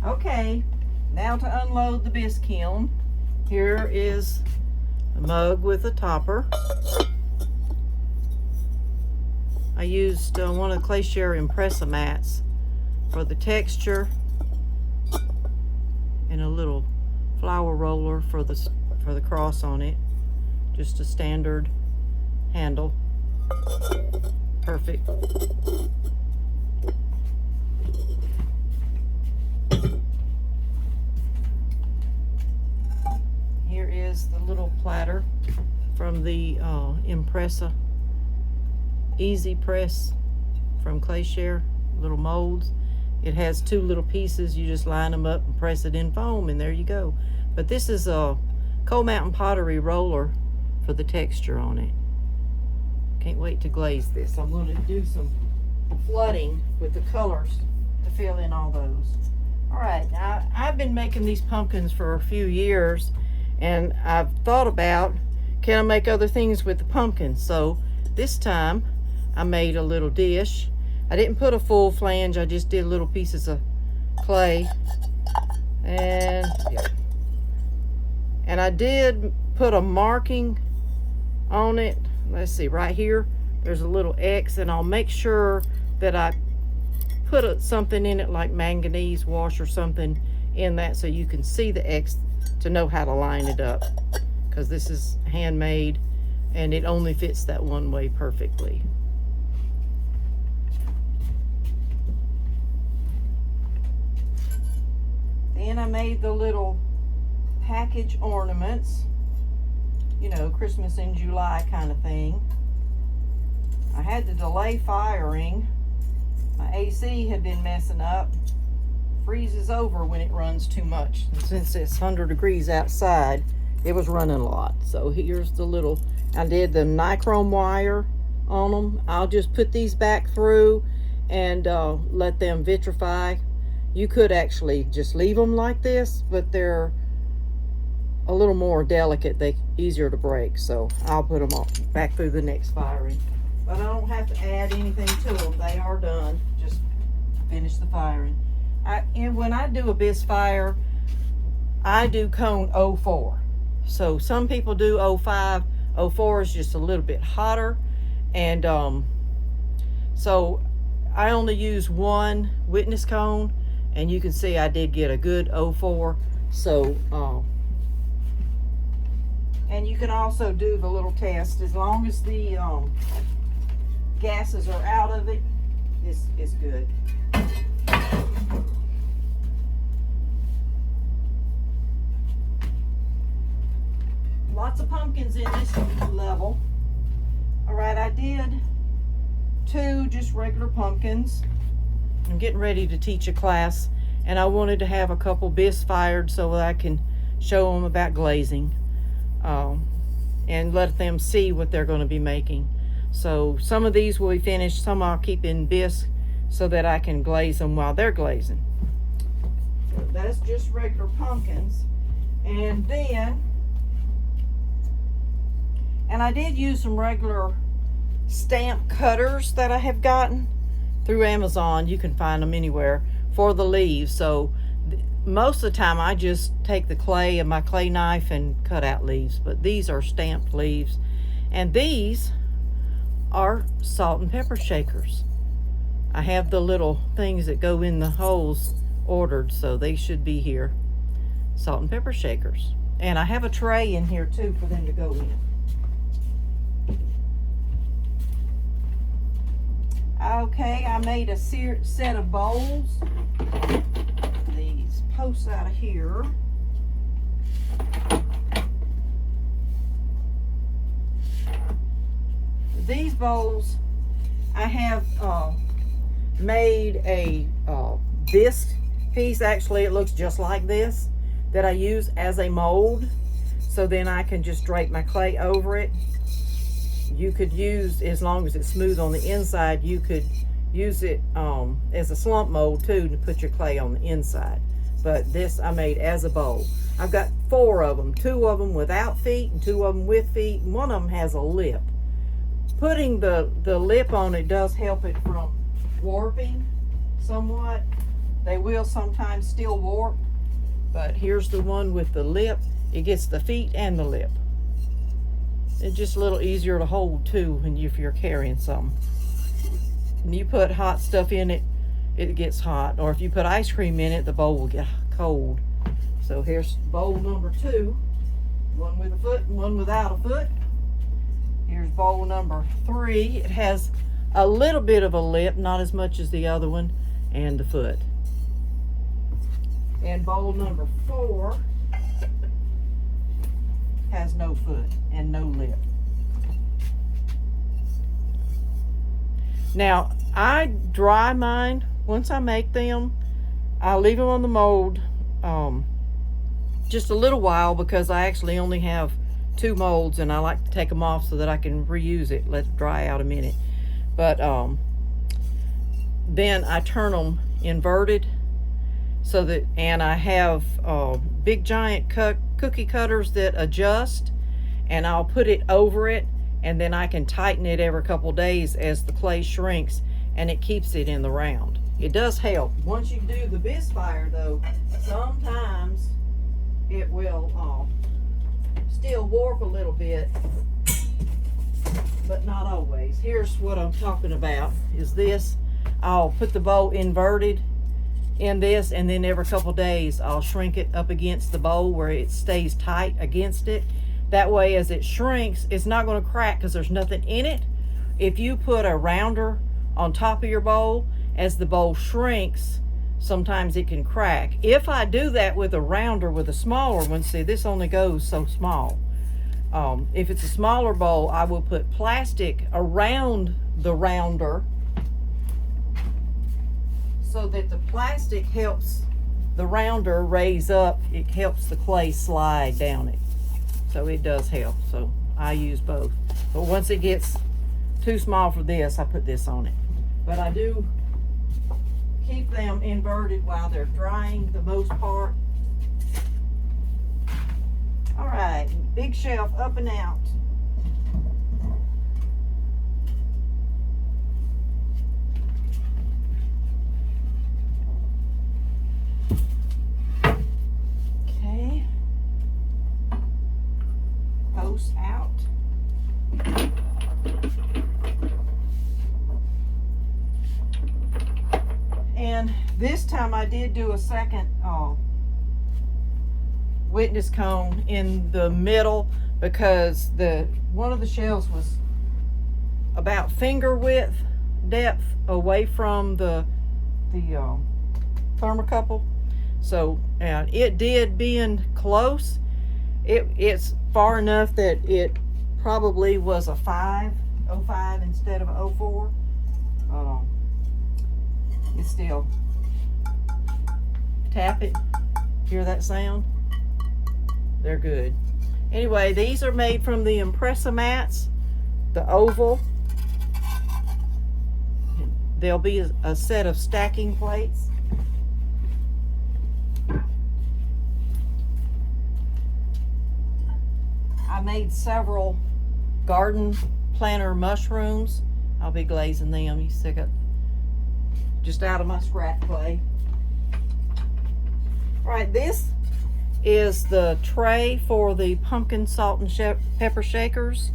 Okay, now to unload the bisque kiln. Here is a mug with a topper. I used one of the Clayshare Impressa mats for the texture, and a little flower roller for the cross on it. Just a standard handle. Perfect. Here is the little platter from the Impressa Easy Press from Clayshare, little molds. It has two little pieces. You just line them up and press it in foam, and there you go. But this is a Cold Mountain Pottery roller for the texture on it. Can't wait to glaze this. I'm going to do some flooding with the colors to fill in all those. All right, now I've been making these pumpkins for a few years, and I've thought about, can I make other things with the pumpkins? So this time I made a little dish. I didn't put a full flange, I just did little pieces of clay. And I did put a marking on it. Let's see, right here, there's a little X, and I'll make sure that I put something in it like manganese wash or something in that so you can see the X to know how to line it up, because this is handmade and it only fits that one way perfectly. Then I made the little package ornaments, you know, Christmas in July kind of thing. I had to delay firing. My AC had been messing up. Freezes over when it runs too much. And since it's 100 degrees outside, it was running a lot. So here's the little, I did the nichrome wire on them. I'll just put these back through and let them vitrify. You could actually just leave them like this, but they're a little more delicate, they're easier to break, so I'll put them back through the next firing. But I don't have to add anything to them, they are done. Just finish the firing. And when I do a Bisque fire, I do cone 04. So some people do 05. 04 is just a little bit hotter, and so I only use one witness cone, and you can see I did get a good 04. So and you can also do the little test. As long as the gases are out of it, this is good. Lots of pumpkins in this level. All right, I did 2 just regular pumpkins. I'm getting ready to teach a class, and I wanted to have a couple Bisque fired so that I can show them about glazing. And let them see what they're going to be making. So some of these will be finished, some I'll keep in Bisque so that I can glaze them while they're glazing. So that's just regular pumpkins. And then, and I did use some regular stamp cutters that I have gotten through Amazon. You can find them anywhere for the leaves. So most of the time I just take the clay and my clay knife and cut out leaves, but these are stamped leaves. And these are salt and pepper shakers. I have the little things that go in the holes ordered, so they should be here. Salt and pepper shakers. And I have a tray in here too for them to go in. Okay, I made a set of bowls. These posts out of here. These bowls, I have made a Bisque piece. Actually, it looks just like this, that I use as a mold. So then I can just drape my clay over it. You could use, as long as it's smooth on the inside, you could use it as a slump mold too, to put your clay on the inside. But this I made as a bowl. I've got 4 of them, 2 of them without feet and 2 of them with feet, and one of them has a lip. Putting the lip on it does help it from warping somewhat, They will sometimes still warp, but here's the one with the lip. It gets the feet and the lip. It's just a little easier to hold too if you're carrying something. When you put hot stuff in it, it gets hot. Or if you put ice cream in it, the bowl will get cold. So here's bowl number 2. One with a foot and one without a foot. Here's bowl number 3. It has a little bit of a lip, not as much as the other one, and the foot. And bowl number 4 has no foot and no lip. Now, I dry mine. Once I make them, I leave them on the mold just a little while, because I actually only have 2 molds and I like to take them off so that I can reuse it, let it dry out a minute. But then I turn them inverted, so that, and I have big giant cookie cutters that adjust, and I'll put it over it, and then I can tighten it every couple days as the clay shrinks, and it keeps it in the round. It does help. Once you do the Bisque fire though, sometimes it will still warp a little bit, but not always. Here's what I'm talking about, is this. I'll put the bowl inverted in this, and then every couple days I'll shrink it up against the bowl where it stays tight against it. That way, as it shrinks, it's not going to crack because there's nothing in it. If you put a rounder on top of your bowl, as the bowl shrinks, sometimes it can crack. If I do that with a rounder, with a smaller one, see, this only goes so small. If it's a smaller bowl, I will put plastic around the rounder, so that the plastic helps the rounder raise up. It helps the clay slide down it. So it does help. So I use both. But once it gets too small for this, I put this on it. But I do keep them inverted while they're drying the most part. All right, big shelf up and out. Okay. Post out. And this time I did do a second witness cone in the middle, because one of the shelves was about finger width depth away from the thermocouple. So it did bend close. It's far enough that it probably was a 05 instead of a 04. It's still, tap it, hear that sound? They're good. Anyway, these are made from the Impressa mats, the oval. There'll be a set of stacking plates. I made several garden planter mushrooms. I'll be glazing them. You stick it just out of my scrap clay. All right, this is the tray for the pumpkin salt and pepper shakers,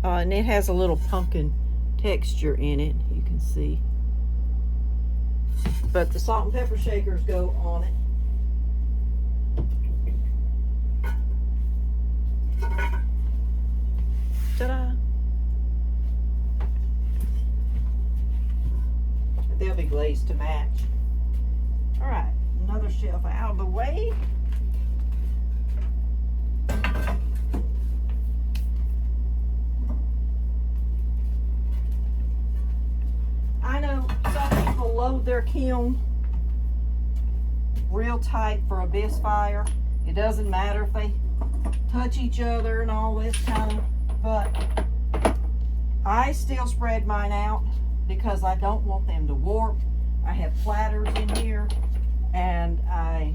and it has a little pumpkin texture in it, you can see. But the salt and pepper shakers go on it. Ta-da! They'll be glazed to match. All right, another shelf out of the way. I know some people load their kiln real tight for a Bisque fire. It doesn't matter if they touch each other and all this kind of, but I still spread mine out because I don't want them to warp. I have platters in here and I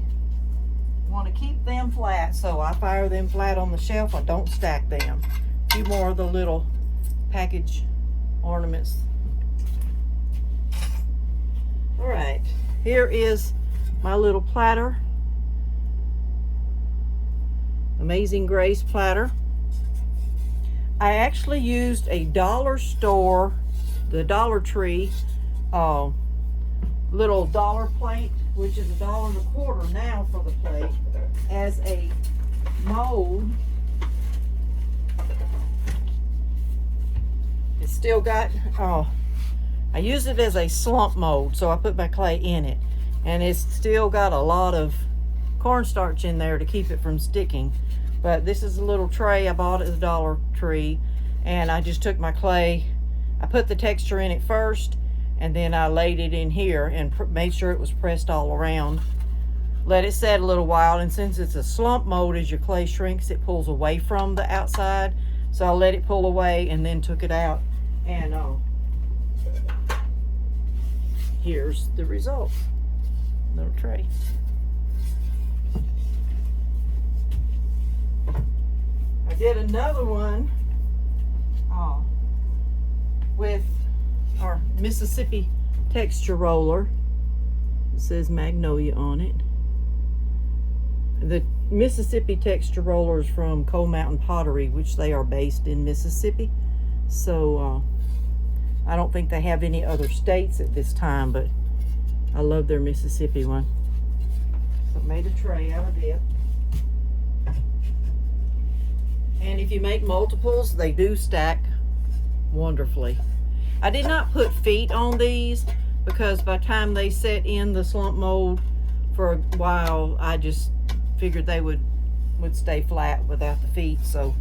want to keep them flat, so I fire them flat on the shelf. I don't stack them. A few more of the little package ornaments. All right, here is my little platter. Amazing Grace platter. I actually used a dollar store, the Dollar Tree, little dollar plate, which is $1.25 now for the plate, as a mold. It's still got, I use it as a slump mold, so I put my clay in it. And it's still got a lot of cornstarch in there to keep it from sticking. But this is a little tray I bought at the Dollar Tree, and I just took my clay, I put the texture in it first, and then I laid it in here and made sure it was pressed all around. Let it set a little while, and since it's a slump mold, as your clay shrinks, it pulls away from the outside. So I let it pull away and then took it out, and here's the result. Little tray. I did another one with our Mississippi texture roller. It says Magnolia on it. The Mississippi texture roller is from Coal Mountain Pottery, which they are based in Mississippi. So I don't think they have any other states at this time, but I love their Mississippi one. So I made a tray out of it. And if you make multiples, they do stack wonderfully. I did not put feet on these because by the time they set in the slump mold for a while, I just figured they would stay flat without the feet. So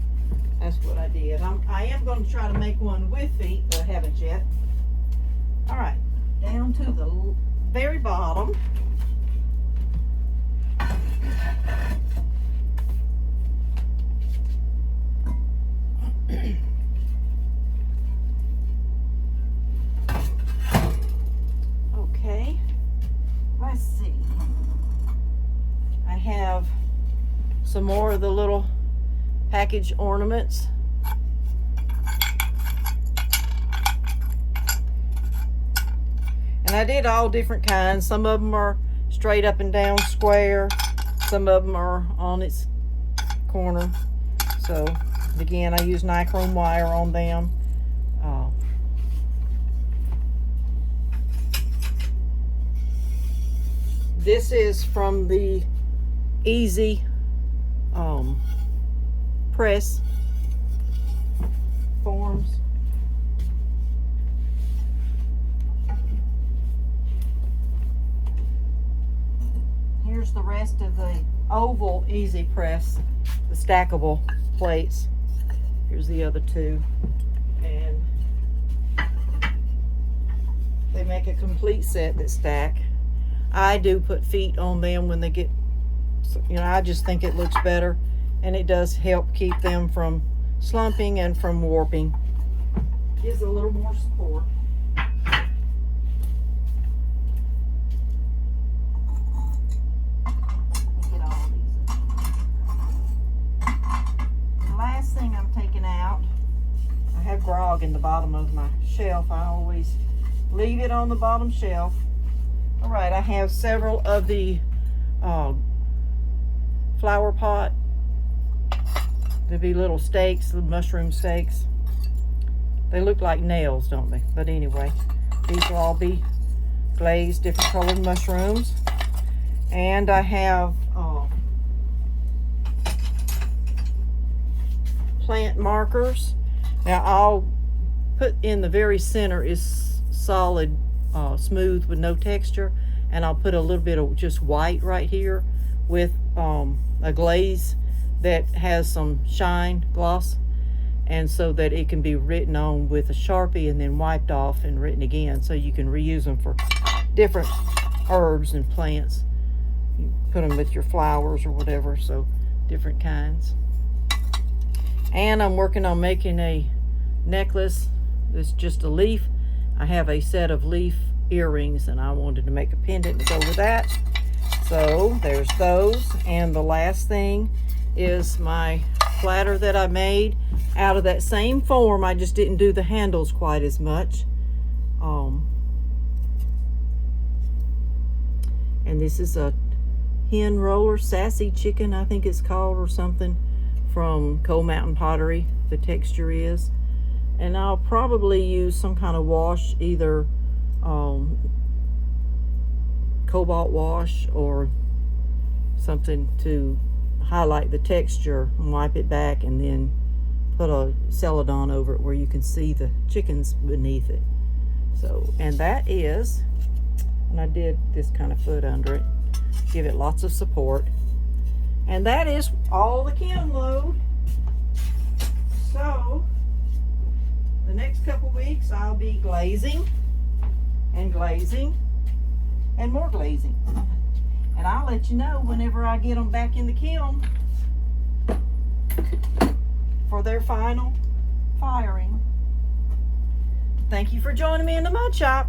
that's what I did. I am going to try to make one with feet, but I haven't yet. All right, down to the very bottom. Okay, let's see. I have some more of the little package ornaments. And I did all different kinds. Some of them are straight up and down square. Some of them are on its corner. So again, I use nichrome wire on them. This is from the Easy press forms. Here's the rest of the oval Easy press, the stackable plates. Here's the other two, and they make a complete set that stack. I do put feet on them when they get, you know, I just think it looks better, and it does help keep them from slumping and from warping. Gives a little more support. Get all these. The last thing I'm taking out, I have grog in the bottom of my shelf. I always leave it on the bottom shelf. All right, I have several of the flower pot. There'll be little stakes, the mushroom stakes. They look like nails, don't they? But anyway, these will all be glazed, different colored mushrooms. And I have plant markers. Now I'll put in the very center is solid, smooth with no texture, and I'll put a little bit of just white right here with a glaze that has some shine, gloss, and so that it can be written on with a Sharpie and then wiped off and written again, so you can reuse them for different herbs and plants. You put them with your flowers or whatever, so different kinds. And I'm working on making a necklace that's just a leaf. I have a set of leaf earrings, and I wanted to make a pendant to go with that. So there's those. And the last thing is my platter that I made out of that same form. I just didn't do the handles quite as much. And And this is a hen roller, sassy chicken, I think it's called, or something, from Coal Mountain Pottery. The texture is. And I'll probably use some kind of wash, either cobalt wash or something to highlight the texture, and wipe it back, and then put a Celadon over it where you can see the chickens beneath it. So, and that is, and I did this kind of foot under it, give it lots of support. And that is all the kiln load. So the next couple weeks I'll be glazing and glazing and more glazing. And I'll let you know whenever I get them back in the kiln for their final firing. Thank you for joining me in the mud shop.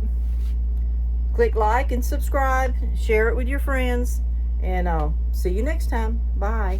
Click like and subscribe, share it with your friends, and I'll see you next time. Bye.